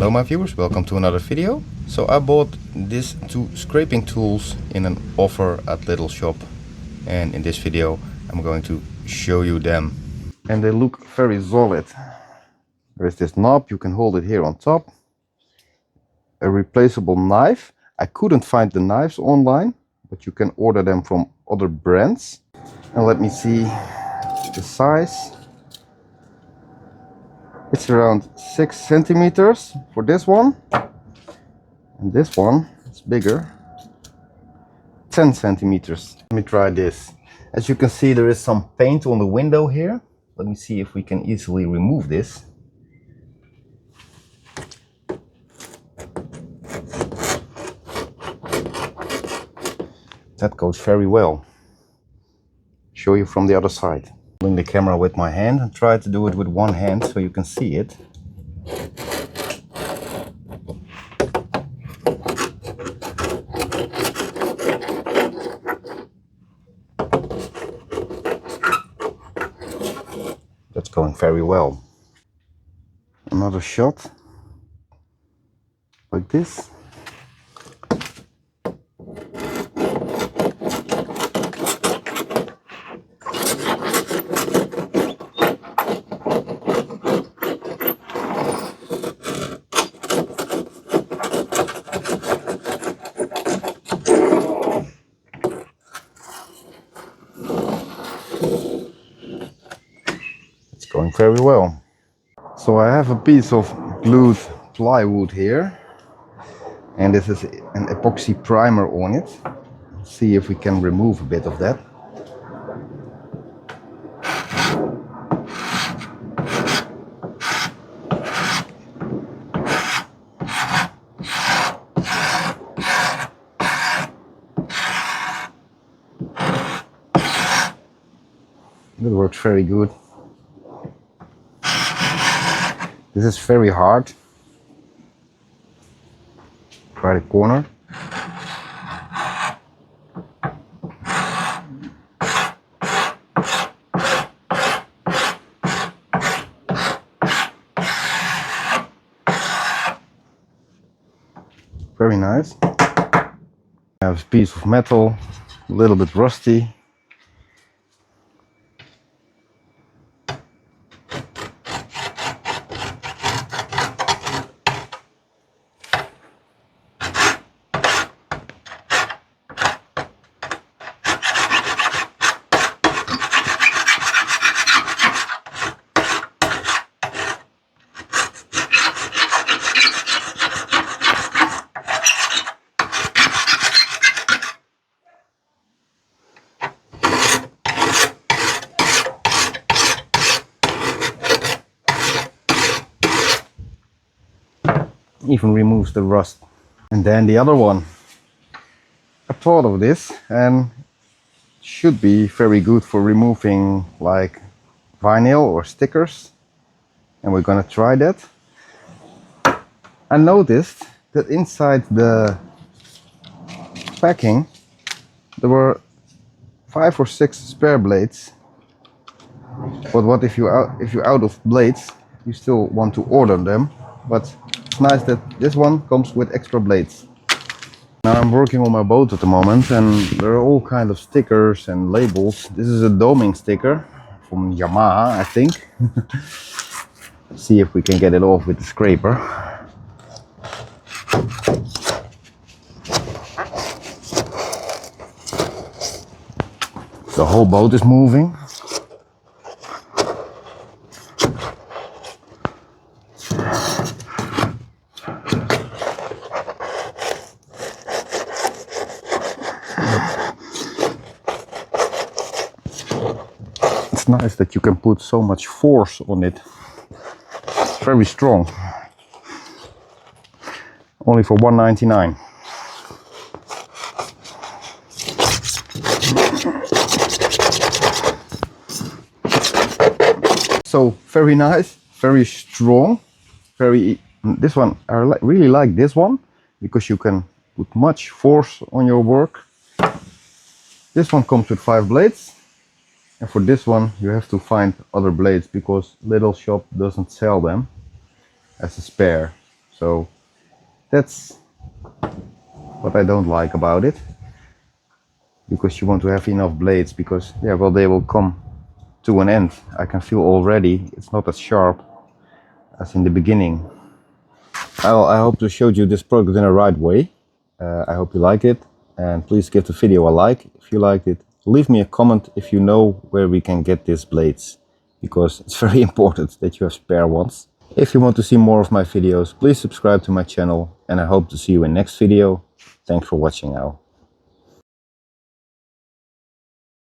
Hello my viewers, welcome to another video. So I bought these two scraping tools in an offer at Lidl Shop, and in this video I'm going to show you them. And they look very solid. There is this knob, you can hold it here on top. A replaceable knife. I couldn't find the knives online, but you can order them from other brands. And let me see the size. It's around 6 centimeters for this one, and this one is bigger, 10 centimeters. Let me try this. As you can see, there is some paint on the window here. Let me see if we can easily remove this. That goes very well. Show you from the other side. Holding the camera with my hand and try to do it with one hand so you can see it. That's going very well. Another shot like this. Going very well. So I have a piece of glued plywood here, and this is an epoxy primer on it. Let's see if we can remove a bit of that. That works very good. This is very hard. Try the corner. Very nice. I have a piece of metal, a little bit rusty. Even removes the rust. And then the other one. I thought of this, and should be very good for removing like vinyl or stickers, and we're gonna try that. I noticed that inside the packing there were 5 or 6 spare blades, but what if you're out of blades? You still want to order them, but it's nice that this one comes with extra blades. Now I'm working on my boat at the moment, and there are all kinds of stickers and labels. This is a doming sticker from Yamaha, I think. Let's see if we can get it off with the scraper. The whole boat is moving. It's nice that you can put so much force on it. It's very strong. Only for $1.99. So very nice, very strong, this one I really like this one because you can put much force on your work. This one comes with 5 blades. And for this one you have to find other blades because Lidl Shop doesn't sell them as a spare. So that's what I don't like about it, because you want to have enough blades, because yeah, well, they will come to an end. I can feel already it's not as sharp as in the beginning. I hope to show you this product in the right way. I hope you like it, and please give the video a like if you liked it. Leave me a comment if you know where we can get these blades, because it's very important that you have spare ones. If you want to see more of my videos, please subscribe to my channel, and I hope to see you in next video. Thanks for watching now.